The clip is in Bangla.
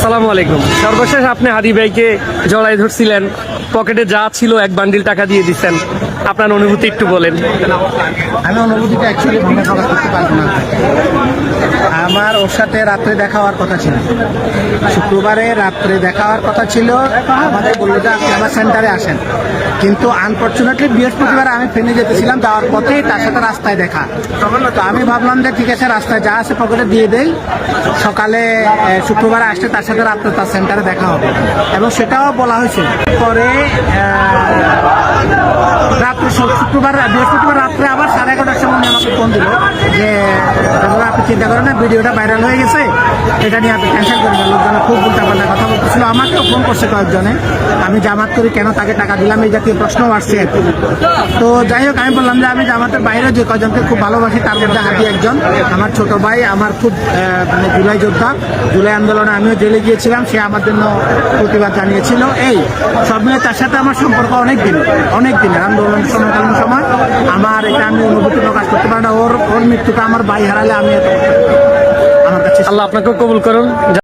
আসসালামু আলাইকুম। সর্বশেষ আপনি হাদি ভাইকে জড়াই ধরছিলেন, পকেটে যা ছিল এক বান্ডিল টাকা দিয়ে দিচ্ছেন, আপনার অনুভূতি একটু বলেন। আমি অনুভূতিটা অ্যাকচুয়ালি ভুলে প্রকাশ করতে পারবো না। আমার ওর সাথে রাত্রে দেখা হওয়ার কথা ছিল, শুক্রবারে রাত্রে দেখা হওয়ার কথা ছিল। আমাদের বললো যে আপনি আমার সেন্টারে আসেন, কিন্তু আনফর্চুনেটলি বৃহস্পতিবার আমি ফেনে যেতেছিলাম, যাওয়ার পথেই তার সাথে রাস্তায় দেখা। তো আমি ভাবলাম যে ঠিক আছে, রাস্তায় যা আছে পকেটে দিয়ে দেই, সকালে শুক্রবারে আসলে তার সাথে রাত্রে তার সেন্টারে দেখা হবে, এবং সেটাও বলা হয়েছে। পরে রাত্রে শুক্রবার বৃহস্পতিবার রাত্রে আবার 11:30টার সময় উনি আমাকে ফোন দিল যে দাদা আপনি চিন্তা করেন না, ভিডিওটা ভাইরাল হয়ে গেছে, এটা নিয়ে আপনি ক্যান্সেল করে দেন। লোকজন খুব উল্টাপাল্টা কথা বলতেছিল, আমাকেও ফোন করছে কয়েকজনে। আমি জামাত করি, কেন তাকে টাকা দিলাম, এই জাতীয় প্রশ্নও আসছে। তো যাই হোক, আমি বললাম যে আমি জামাতের বাইরে যে কয়েকজনকে খুব ভালোবাসি, তার মধ্যে হাদি একজন, আমার ছোট ভাই, আমার খুব জুলাই যোদ্ধা। জুলাই আন্দোলনে আমিও জেলে গিয়েছিলাম, সে আমার জন্য প্রতিবাদ জানিয়েছিল। এই সব মিলে তার সাথে আমার সম্পর্ক অনেক দিনের আন্দোলন সময়কালীন সময়। আমার এটা আমি অনুভূতি প্রকাশ করতে পারি না। ওর মৃত্যুটা আমার ভাই হারালে আমি আমার কাছে আল্লাহ আপনাকেও কবুল করুন।